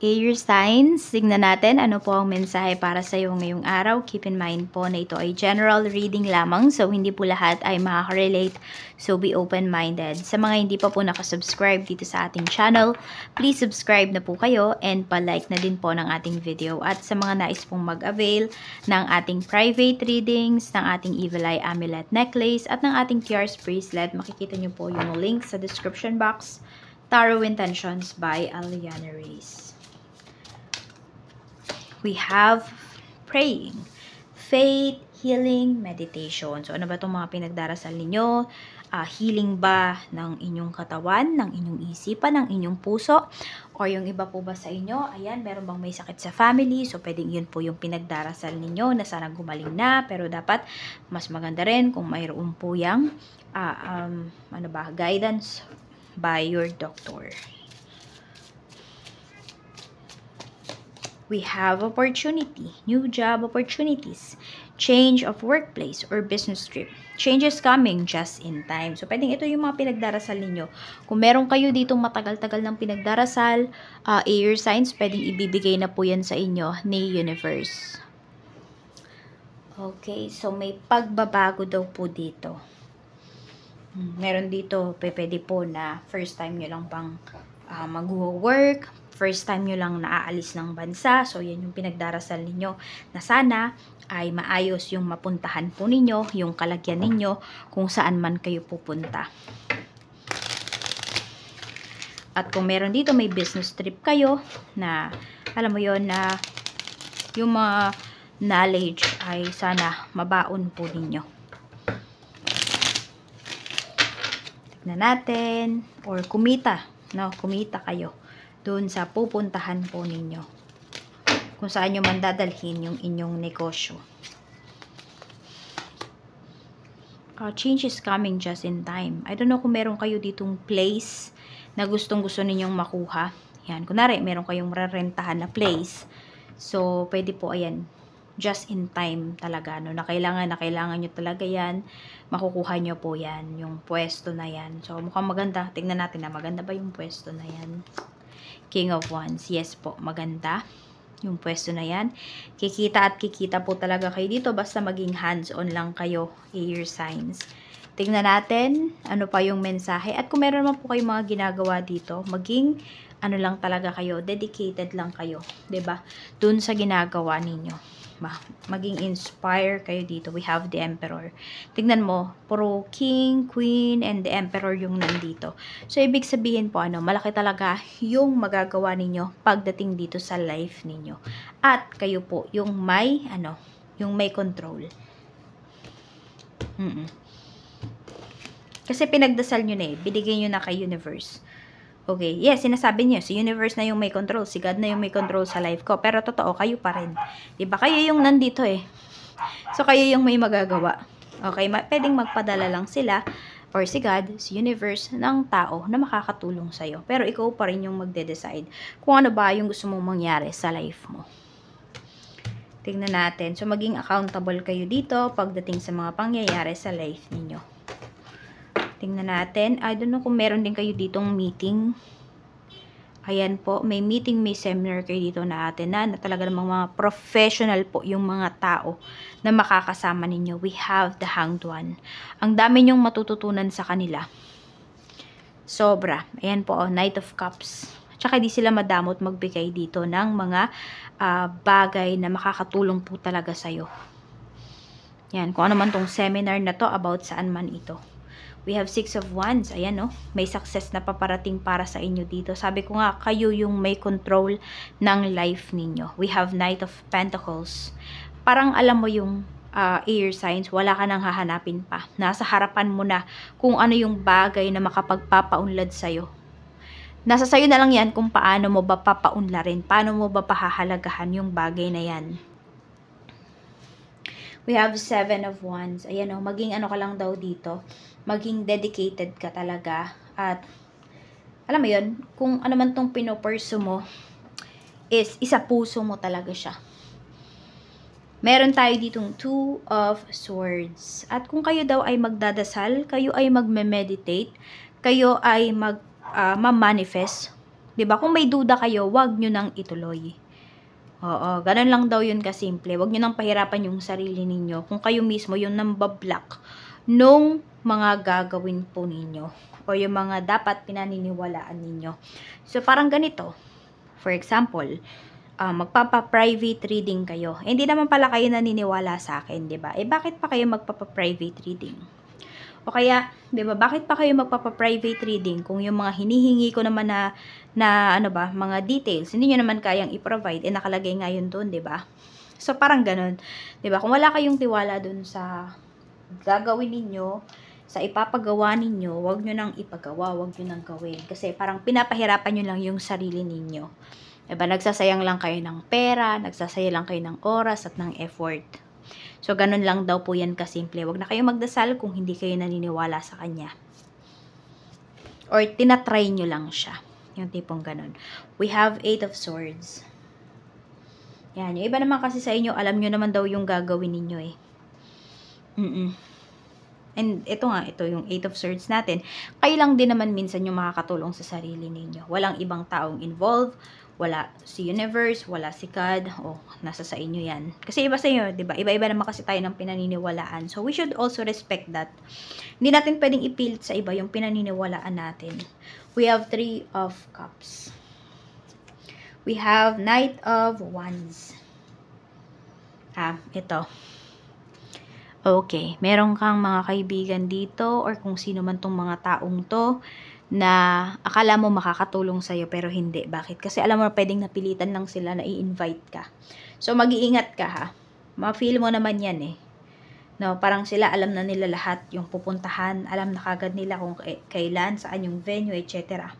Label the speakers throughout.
Speaker 1: Air signs, tignan natin ano po ang mensahe para sa iyo ngayong araw. Keep in mind po na ito ay general reading lamang, so hindi po lahat ay makaka-relate, so be open-minded. Sa mga hindi pa po nakasubscribe dito sa ating channel, please subscribe na po kayo and pa-like na din po ng ating video. At sa mga nais pong mag-avail ng ating private readings, ng ating Evil Eye Amulet Necklace at ng ating Tears Bracelet, makikita nyo po yung link sa description box. Tarot Intentions by Aliana Reyes. We have praying, faith, healing, meditation. So, ano ba itong mga pinagdarasal ninyo? Healing ba ng inyong katawan, ng inyong isipan, ng inyong puso? Or yung iba po ba sa inyo? Ayan, meron bang may sakit sa family? So, pwedeng yun po yung pinagdarasal ninyo na sana gumaling na. Pero dapat, mas maganda rin kung mayroon po yung guidance by your doctor. We have opportunity, new job opportunities, change of workplace or business trip. Changes coming just in time. So, pwedeng ito yung mga pinagdarasal ninyo. Kung meron kayo ditong matagal-tagal ng pinagdarasal, air signs, pwedeng ibibigay na po yan sa inyo ni universe. Okay, so may pagbabago daw po dito. Meron dito, pwede po na first time nyo lang pang mag-work, first time nyo lang naaalis ng bansa. So, yan yung pinagdarasal ninyo na sana ay maayos yung mapuntahan po ninyo, yung kalagyan ninyo, kung saan man kayo pupunta. At kung meron dito, may business trip kayo na, alam mo yon na yung mga knowledge ay sana mabaon po ninyo. Tignan natin, or kumita, no? Kumita kayo doon sa pupuntahan po ninyo. Kung saan nyo man dadalhin yung inyong negosyo. Change is coming just in time. I don't know kung meron kayo ditong place na gustong-gusto ninyong makuha. Yan, kunwari, meron kayong rerentahan na place. So, pwede po, ayan, just in time talaga, no? Na kailangan nyo talaga yan. Makukuha nyo po yan, yung pwesto na yan. So, mukhang maganda. Tingnan natin na maganda ba yung pwesto na yan. King of Wands. Yes po, maganda yung pwesto na yan. Kikita at kikita po talaga kayo dito. Basta maging hands-on lang kayo, air signs. Tingnan natin ano pa yung mensahe. At kung meron naman po kayong mga ginagawa dito, maging ano lang talaga kayo, dedicated lang kayo. 'Di ba? Dun sa ginagawa ninyo. Maging inspire kayo dito. We have the Emperor. Tingnan mo, puro King, Queen, and the Emperor yung nandito. So, ibig sabihin po, malaki talaga yung magagawa ninyo pagdating dito sa life ninyo. At kayo po, yung may, yung may control. Kasi pinagdasal nyo na binigay nyo na kay universe. Okay, yes, sinasabi niyo, si universe na yung may control, si God na yung may control sa life ko. Pero totoo, kayo pa rin. Diba? Kayo yung nandito So, kayo yung may magagawa. Okay, pwedeng magpadala lang sila, or si God, si universe, ng tao na makakatulong sa'yo. Pero ikaw pa rin yung magde-decide kung ano ba yung gusto mong mangyari sa life mo. Tingnan natin. So, maging accountable kayo dito pagdating sa mga pangyayari sa life ninyo. Tingnan natin. I don't know kung meron din kayo ditong meeting. Ayan po. May meeting, may seminar kayo dito na na talaga namang mga professional po yung mga tao na makakasama ninyo. We have the Hanged One. Ang dami nyong matututunan sa kanila. Sobra. Ayan po. Knight of Cups. Tsaka di sila madamot magbigay dito ng mga bagay na makakatulong po talaga sa'yo. Yan. Kung ano man tong seminar na to, about saan man ito. We have 6 of Wands. Ayan, no? May success na paparating para sa inyo dito. Sabi ko nga, kayo yung may control ng life ninyo. We have Knight of Pentacles. Parang alam mo yung air signs, wala ka nang hahanapin pa. Nasa harapan mo na kung ano yung bagay na makapagpapaunlad sa'yo. Nasa sayo na lang yan kung paano mo ba papaunlarin. Paano mo ba pahahalagahan yung bagay na yan. We have 7 of Wands. Ayan o, maging ano ka lang daw dito. Maging dedicated ka talaga. At, alam mo yun, kung ano man tong pinopursue mo, is isa puso mo talaga siya. Meron tayo ditong 2 of Swords. At kung kayo daw ay magdadasal, kayo ay magme-meditate, kayo ay ma-manifest, 'Di ba? Kung may duda kayo, wag nyo nang ituloy. Oo, ganun lang daw yun kasimple. Wag nyo nang pahirapan yung sarili ninyo. Kung kayo mismo yung nambablock nung mga gagawin po ninyo o yung mga dapat pinaniniwalaan ninyo. So, parang ganito. For example, magpapa-private reading kayo. Hindi naman pala kayo naniniwala sa akin, 'di ba? Bakit pa kayo magpapa-private reading? O kaya, 'di ba, bakit pa kayo magpapa-private reading kung yung mga hinihingi ko naman na ano ba, mga details, hindi niyo naman kayang i-provide, nakalagay nga yun doon, 'di ba? So parang ganoon, 'di ba? Kung wala kayong tiwala doon sa gagawin ninyo, sa ipapagawa ninyo, wag niyo nang ipagawa, wag niyo nang gawin kasi parang pinapahirapan niyo lang yung sarili ninyo. 'Di ba? Nagsasayang lang kayo ng pera, nagsasayang lang kayo ng oras at ng effort. So, ganun lang daw po yan kasimple. Huwag na kayo magdasal kung hindi kayo naniniwala sa kanya. Or tinatry nyo lang siya. Yung tipong ganun. We have 8 of Swords. Yan. Yung iba naman kasi sa inyo, alam nyo naman daw yung gagawin ninyo eh. And ito nga, ito yung 8 of Swords natin. Kayo lang din naman minsan yung makakatulong sa sarili ninyo. Walang ibang taong involved. Wala si universe, wala si God, nasa sa inyo yan. Kasi iba sa inyo, 'di ba? Iba-iba naman kasi tayo ng pinaniniwalaan. So we should also respect that. Hindi natin pwedeng ipilit sa iba yung pinaniniwalaan natin. We have 3 of Cups. We have Knight of Wands. Ito. Okay, meron kang mga kaibigan dito or kung sino man tong mga taong to na akala mo makakatulong sa'yo pero hindi. Bakit? Kasi alam mo pwedeng napilitan lang sila na i-invite ka. So, mag-iingat ka ha. Ma-feel mo naman yan eh. No, parang sila alam na nila lahat yung pupuntahan. Alam na kagad nila kung kailan, saan yung venue, etc.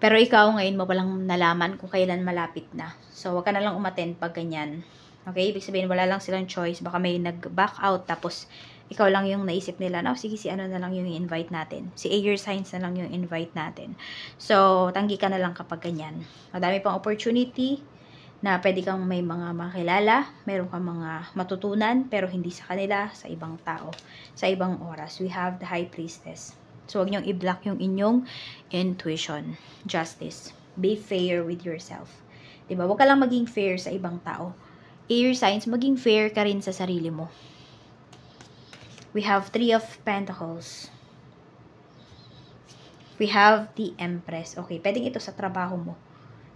Speaker 1: Pero ikaw ngayon mo palang nalaman kung kailan malapit na. So, wag ka na lang umattend pag ganyan. Okay? Ibig sabihin, wala lang silang choice. Baka may nag-back out tapos ikaw lang yung naisip nila, no, sige, si ano na lang yung invite natin. Si air signs na lang yung invite natin. So, tanggi ka na lang kapag ganyan. Madami pang opportunity na pwede kang may mga makilala, meron kang mga matutunan, pero hindi sa kanila, sa ibang tao, sa ibang oras. We have the High Priestess. So, huwag niyong i-block yung inyong intuition. Justice. Be fair with yourself. Diba? Huwag ka lang maging fair sa ibang tao. Air signs, maging fair ka rin sa sarili mo. We have 3 of Pentacles. We have the Empress. Okay, pwedeng ito sa trabaho mo.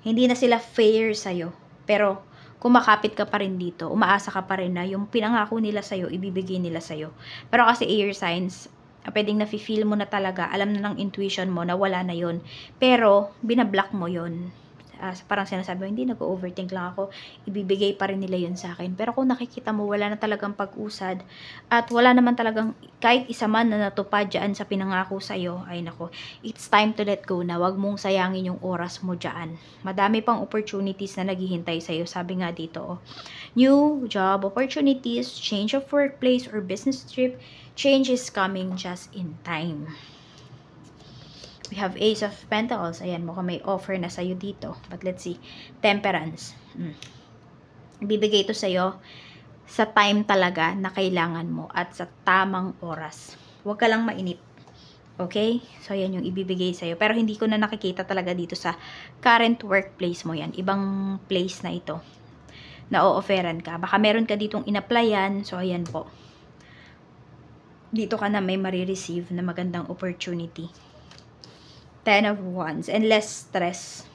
Speaker 1: Hindi na sila fair sa'yo. Pero, kumakapit ka pa rin dito. Umaasa ka pa rin na yung pinangako nila sa'yo, ibibigay nila sa'yo. Pero kasi air signs, pwedeng nafe-feel mo na talaga, alam na ng intuition mo na wala na yon. Pero, binablock mo yon. Parang sinasabi mo, hindi, nag-overthink lang ako, ibibigay pa rin nila yun sa akin. Pero kung nakikita mo, wala na talagang pag-usad, at wala naman talagang, kahit isa man na natupad dyan sa pinangako sa'yo, ay nako, it's time to let go na, wag mong sayangin yung oras mo dyan. Madami pang opportunities na naghihintay sa'yo, sabi nga dito, new job opportunities, change of workplace or business trip, change is coming just in time. We have Ace of Pentacles. Ayan, mukhang may offer na sa'yo dito. But let's see. Temperance. Bibigay ito sa'yo sa time talaga na kailangan mo at sa tamang oras. Huwag ka lang mainip. Okay? So, yan yung ibibigay sa'yo. Pero hindi ko na nakikita talaga dito sa current workplace mo yan. Ibang place na ito. Na o-offeran ka. Baka meron ka ditong in-applyan. So, ayan po. Dito ka na may marireceive na magandang opportunity. 10 of Wands. And less stress.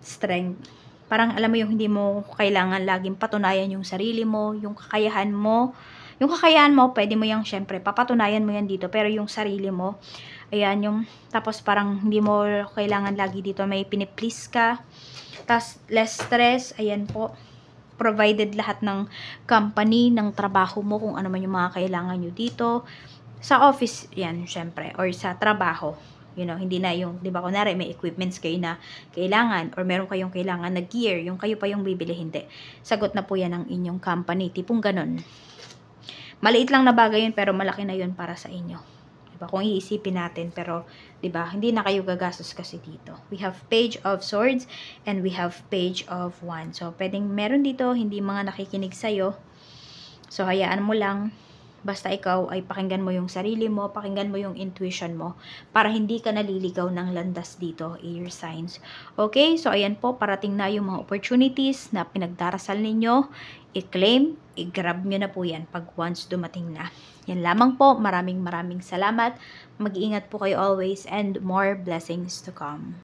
Speaker 1: Strength. Parang alam mo yung hindi mo kailangan laging patunayan yung sarili mo, yung kakayahan mo. Yung kakayahan mo, pwede mo yung syempre, papatunayan mo yan dito. Pero yung sarili mo, ayan, yung, tapos parang hindi mo kailangan lagi dito, may piniplease ka. Tapos less stress, ayan po. Provided lahat ng company, ng trabaho mo, kung ano man yung mga kailangan nyo dito. Sa office, yan, syempre, or sa trabaho. You know, hindi na yung, di ba, kunwari, may equipments kayo na kailangan, or meron kayong kailangan na gear, yung kayo pa yung bibili, hindi. Sagot na po yan ng inyong company, tipong ganun. Maliit lang na bagay yun, pero malaki na yun para sa inyo. Di ba, kung iisipin natin, pero, di ba, hindi na kayo gagastos kasi dito. We have Page of Swords, and we have Page of Wands. So, pwedeng meron dito, hindi mga nakikinig sa'yo. So, hayaan mo lang, Basta ikaw ay pakinggan mo yung sarili mo, pakinggan mo yung intuition mo, para hindi ka naliligaw ng landas dito, air signs. Okay, so ayan po, parating na yung mga opportunities na pinagdarasal ninyo, i-claim, i-grab nyo na po yan pag once dumating na. Yan lamang po, maraming salamat, mag-iingat po kayo always, and more blessings to come.